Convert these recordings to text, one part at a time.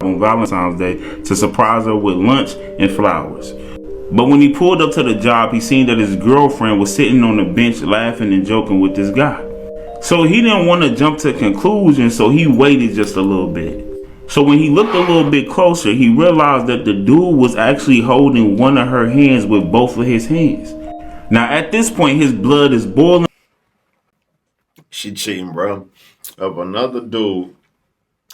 on Valentine's Day to surprise her with lunch and flowers. But when he pulled up to the job, he seen that his girlfriend was sitting on the bench laughing and joking with this guy. So he didn't want to jump to conclusions, so he waited just a little bit. So when he looked a little bit closer, he realized that the dude was actually holding one of her hands with both of his hands. Now at this point, his blood is boiling. She cheating, bro. Of another dude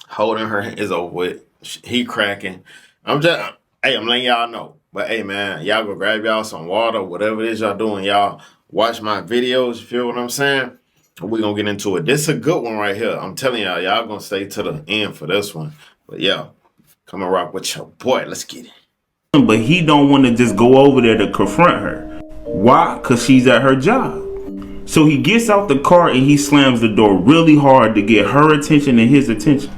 holding her hand is over with. He cracking. I'm letting y'all know. But hey, man, y'all go grab y'all some water, whatever it is y'all doing. Y'all watch my videos. You feel what I'm saying? We're going to get into it. This is a good one right here. I'm telling y'all, y'all going to stay to the end for this one. But yeah, come and rock with your boy. Let's get it. But he don't want to just go over there to confront her. Why? Because she's at her job. So he gets out the car and he slams the door really hard to get her attention and his attention.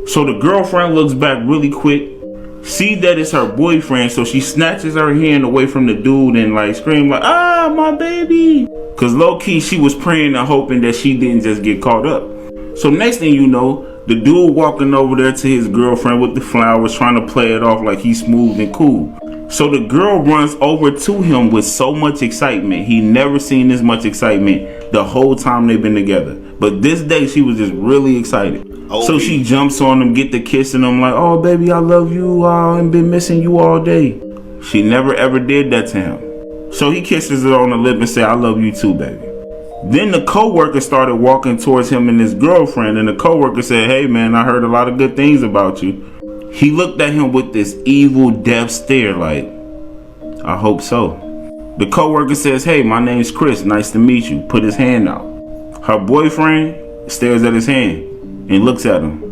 So the girlfriend looks back really quick, see that it's her boyfriend, so she snatches her hand away from the dude and like scream like, "Ah, my baby!" Cause low key she was praying and hoping that she didn't just get caught up. So next thing you know, the dude walking over there to his girlfriend with the flowers, trying to play it off like he's smooth and cool. So the girl runs over to him with so much excitement. He never seen this much excitement the whole time they've been together. But this day she was just really excited. So she jumps on him, get to kissing him like, "Oh baby, I love you. I've been missing you all day." She never ever did that to him. So he kisses her on the lip and said, "I love you too, baby." Then the coworker started walking towards him and his girlfriend, and the coworker said, "Hey man, I heard a lot of good things about you." He looked at him with this evil death stare like, "I hope so." The coworker says, "Hey, my name's Chris. Nice to meet you." Put his hand out. Her boyfriend stares at his hand and looks at him.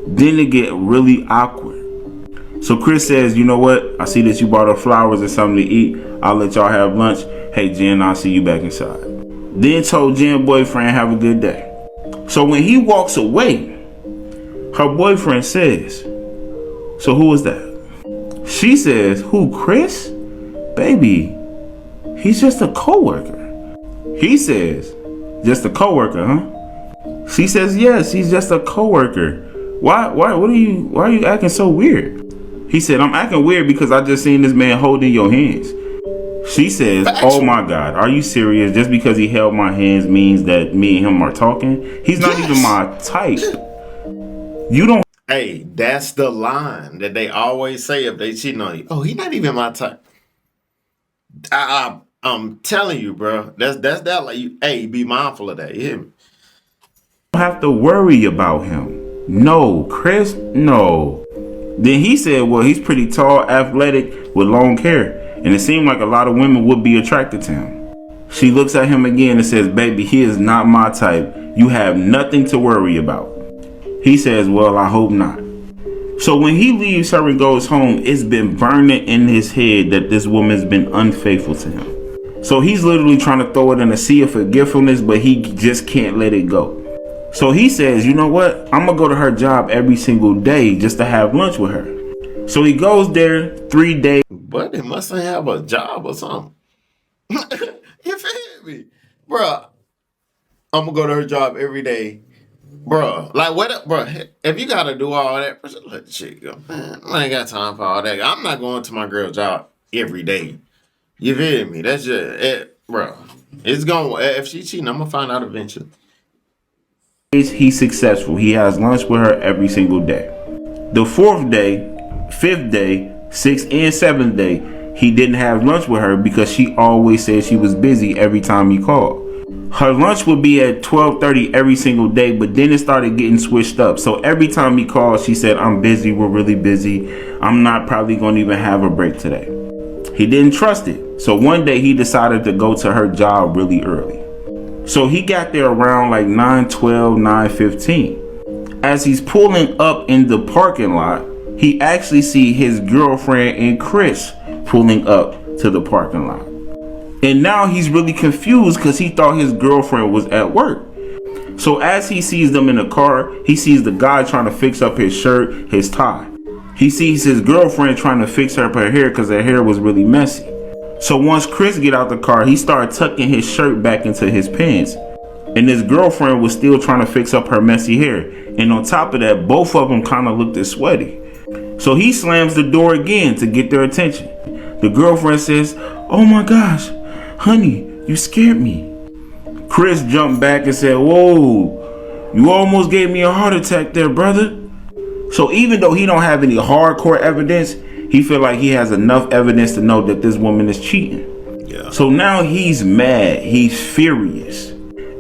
Then it get really awkward. So Chris says, "You know what? I see that you bought her flowers and something to eat. I'll let y'all have lunch. Hey Jen, I'll see you back inside." Then told Jen boyfriend, "Have a good day." So when he walks away, her boyfriend says, "So who was that?" She says, "Who, Chris? Baby, he's just a coworker." He says, "Just a coworker, huh?" She says, "Yes, he's just a coworker. Why are you acting so weird?" He said, "I'm acting weird because I just seen this man holding your hands." She says, "Oh my God, are you serious? Just because he held my hands means that me and him are talking? He's not even my type. You don't." Hey, that's the line that they always say if they cheating on you. "Oh, he's not even my type." I'm telling you, bro. That's that. Like, hey, be mindful of that. You hear me? Have to worry about him. No, Chris, no. Then he said, "Well, he's pretty tall, athletic, with long hair, and it seemed like a lot of women would be attracted to him." She looks at him again and says, "Baby, he is not my type. You have nothing to worry about." He says, "Well, I hope not." So when he leaves her and goes home, it's been burning in his head that this woman's been unfaithful to him. So he's literally trying to throw it in a sea of forgetfulness, but he just can't let it go. So he says, "You know what? I'm gonna go to her job every single day just to have lunch with her." So he goes there 3 days. But they mustn't have a job or something. You feel me? Bruh, I'm gonna go to her job every day. Bruh, like what up, bruh? If you gotta do all that, let the shit go. Man, I ain't got time for all that. I'm not going to my girl's job every day. You feel me? That's just it, bruh. It's gonna, if she cheating, I'm gonna find out eventually. He's successful. He has lunch with her every single day. The 4th day, 5th day, 6th and 7th day, he didn't have lunch with her because she always said she was busy every time he called. Her lunch would be at 12:30 every single day, but then it started getting switched up. So every time he called, she said, "I'm busy, we're really busy. I'm not probably going to even have a break today." He didn't trust it. So one day he decided to go to her job really early. So he got there around like 9:12, 9:15. As he's pulling up in the parking lot, he actually see his girlfriend and Chris pulling up to the parking lot. And now he's really confused because he thought his girlfriend was at work. So as he sees them in the car, he sees the guy trying to fix up his shirt, his tie. He sees his girlfriend trying to fix up her hair because her hair was really messy. So once Chris get out the car, he started tucking his shirt back into his pants. And his girlfriend was still trying to fix up her messy hair. And on top of that, both of them kind of looked sweaty. So he slams the door again to get their attention. The girlfriend says, "Oh my gosh, honey, you scared me." Chris jumped back and said, "Whoa, you almost gave me a heart attack there, brother." So even though he don't have any hardcore evidence, he feel like he has enough evidence to know that this woman is cheating. Yeah. So now he's mad, he's furious.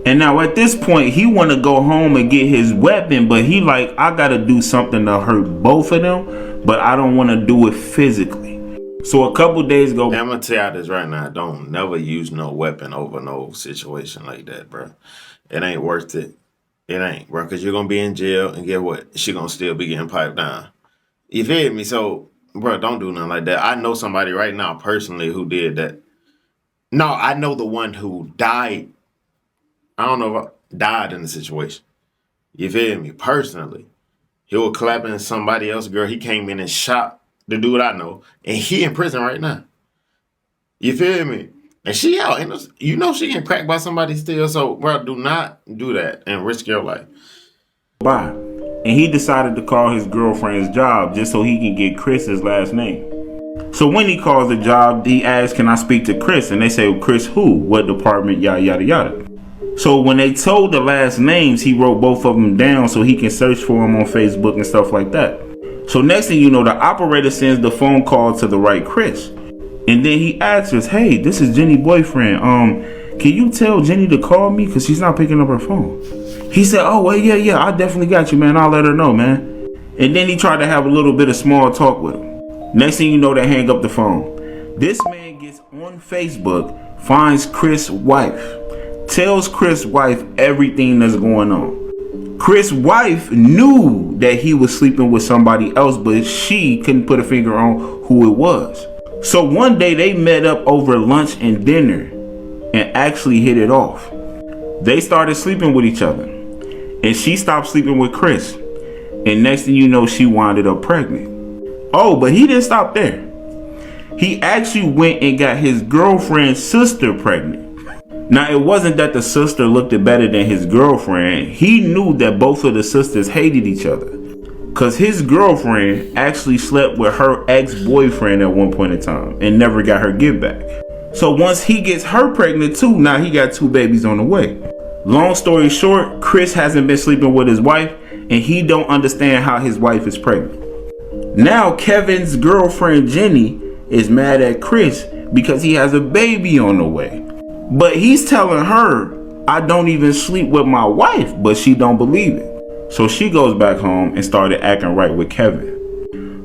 And now at this point, he want to go home and get his weapon, but he like, I got to do something to hurt both of them, but I don't want to do it physically. So a couple days go. I'm going to tell you this right now. Don't never use no weapon over no situation like that, bro. It ain't worth it. It ain't, bro, because you're going to be in jail, and get what? She going to still be getting piped down. You feel me? So, bro, don't do nothing like that. I know somebody right now personally who did that. No, I know the one who died. I don't know if I died in the situation. You feel me? Personally. He was clapping somebody else, girl. He came in and shot the dude I know. And he in prison right now. You feel me? And she out. And you know she getting cracked by somebody still. So, bro, do not do that and risk your life. Bye. And he decided to call his girlfriend's job just so he can get Chris's last name. So when he calls the job, he asks, "Can I speak to Chris?" And they say, "Well, Chris who? What department? Yada, yada, yada." So when they told the last names, he wrote both of them down so he can search for them on Facebook and stuff like that. So next thing you know, the operator sends the phone call to the right Chris. And then he answers, "Hey, this is Jenny's boyfriend. Can you tell Jenny to call me? Because she's not picking up her phone." He said, "Oh, well, yeah, I definitely got you, man. I'll let her know, man." And then he tried to have a little bit of small talk with him. Next thing you know, they hang up the phone. This man gets on Facebook, finds Chris' wife, tells Chris' wife everything that's going on. Chris' wife knew that he was sleeping with somebody else, but she couldn't put a finger on who it was. So one day they met up over lunch and dinner and actually hit it off. They started sleeping with each other, and she stopped sleeping with Chris. And next thing you know, she wound up pregnant. Oh, but he didn't stop there. He actually went and got his girlfriend's sister pregnant. Now, it wasn't that the sister looked better than his girlfriend. He knew that both of the sisters hated each other, because his girlfriend actually slept with her ex-boyfriend at one point in time and never got her give back. So once he gets her pregnant too, now he got 2 babies on the way. Long story short, Chris hasn't been sleeping with his wife, and he don't understand how his wife is pregnant. Now Kevin's girlfriend Jenny is mad at Chris because he has a baby on the way. But he's telling her, "I don't even sleep with my wife," but she don't believe it. So she goes back home and started acting right with Kevin.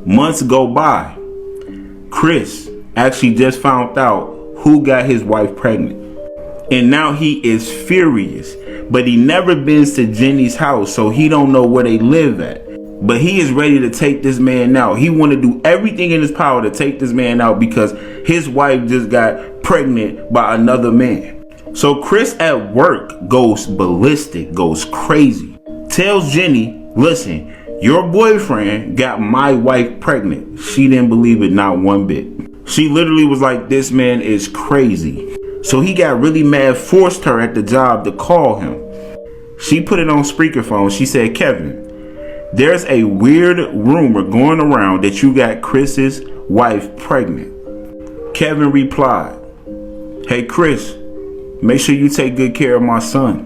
Months go by. Chris actually just found out who got his wife pregnant. And now he is furious. But he never been to Jenny's house, so he don't know where they live at. But he is ready to take this man out. He want to do everything in his power to take this man out because his wife just got pregnant by another man. So Chris at work goes ballistic, goes crazy. Tells Jenny, "Listen, your boyfriend got my wife pregnant." She didn't believe it, not one bit. She literally was like, "This man is crazy." So he got really mad, forced her at the job to call him. She put it on speakerphone. She said, "Kevin, there's a weird rumor going around that you got Chris's wife pregnant." Kevin replied, "Hey Chris, make sure you take good care of my son."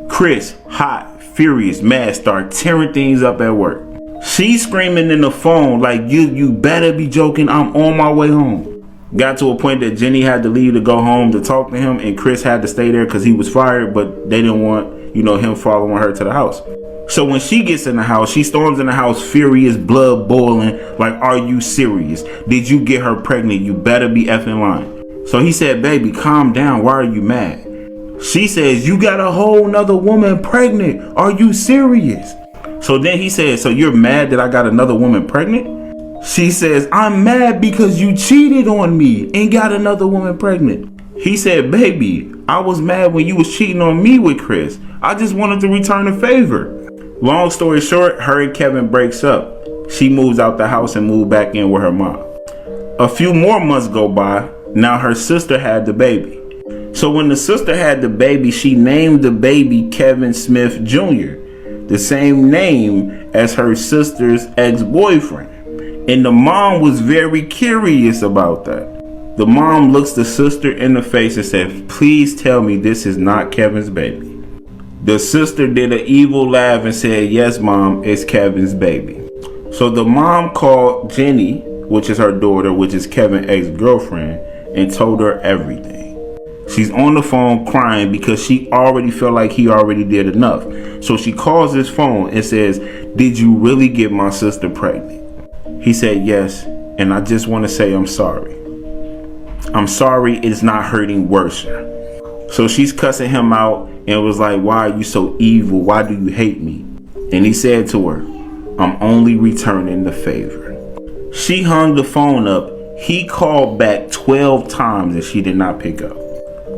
Chris, hot, furious, mad, start tearing things up at work. She's screaming in the phone like, you better be joking, I'm on my way home." Got to a point that Jenny had to leave to go home to talk to him, and Chris had to stay there because he was fired, but they didn't want, him following her to the house. So when she gets in the house, she storms in the house furious, blood boiling, like, "Are you serious? Did you get her pregnant? You better be effing lying." So he said, "Baby, calm down. Why are you mad?" She says, "You got a whole nother woman pregnant. Are you serious?" So then he says, "So you're mad that I got another woman pregnant?" She says, "I'm mad because you cheated on me and got another woman pregnant." He said, "Baby, I was mad when you was cheating on me with Chris. I just wanted to return a favor." Long story short, her and Kevin breaks up. She moves out the house and moves back in with her mom. A few more months go by. Now her sister had the baby. So when the sister had the baby, she named the baby Kevin Smith Jr., the same name as her sister's ex-boyfriend. And the mom was very curious about that. The mom looks the sister in the face and said, "Please tell me this is not Kevin's baby." The sister did an evil laugh and said, "Yes, mom, it's Kevin's baby." So the mom called Jenny, which is her daughter, which is Kevin's ex-girlfriend, and told her everything. She's on the phone crying because she already felt like he already did enough. So she calls his phone and says, "Did you really get my sister pregnant?" He said, "Yes, and I just want to say I'm sorry. I'm sorry it's not hurting worse." So she's cussing him out and was like, "Why are you so evil? Why do you hate me?" And he said to her, "I'm only returning the favor." She hung the phone up. He called back 12 times and she did not pick up.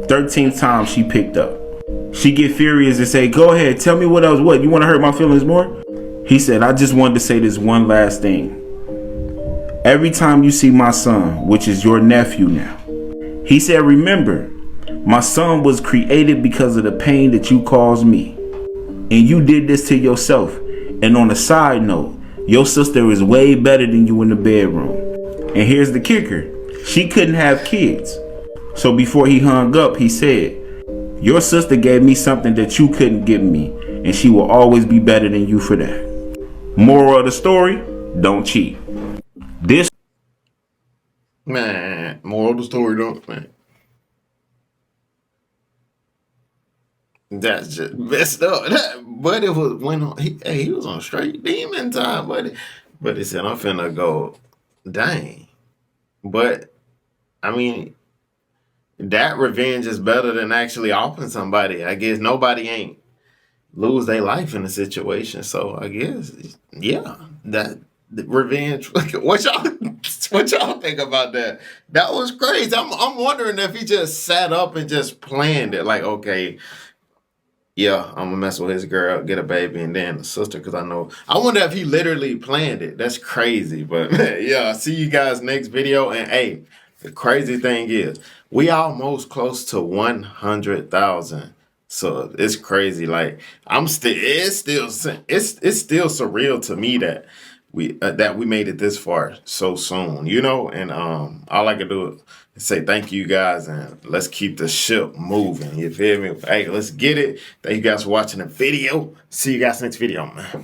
13th time she picked up. She get furious and say, "Go ahead, tell me what else. What, you want to hurt my feelings more?" He said, "I just wanted to say this one last thing. Every time you see my son, which is your nephew now," he said, "remember, my son was created because of the pain that you caused me. And you did this to yourself. And on a side note, your sister is way better than you in the bedroom." And here's the kicker. She couldn't have kids. So before he hung up, he said, "Your sister gave me something that you couldn't give me. And she will always be better than you for that." Moral of the story, don't cheat. This Man, moral of the story, don't, man. That's just messed up. That buddy went on. He was on straight demon time, buddy. But he said, "I'm finna go." Dang. But I mean, that revenge is better than actually offing somebody. I guess nobody ain't lose their life in a situation. So I guess, yeah, that the revenge. What y'all think about that? That was crazy. I'm wondering if he just sat up and just planned it. Like, okay, yeah, I'm gonna mess with his girl, get a baby, and then the sister. Because I wonder if he literally planned it. That's crazy. But yeah, I'll see you guys next video. And hey, the crazy thing is, we almost close to 100,000. So it's crazy. Like it's still surreal to me that we made it this far so soon. And all I can do is say thank you guys, and let's keep the ship moving. You feel me? Hey, let's get it. Thank you guys for watching the video. See you guys next video, man.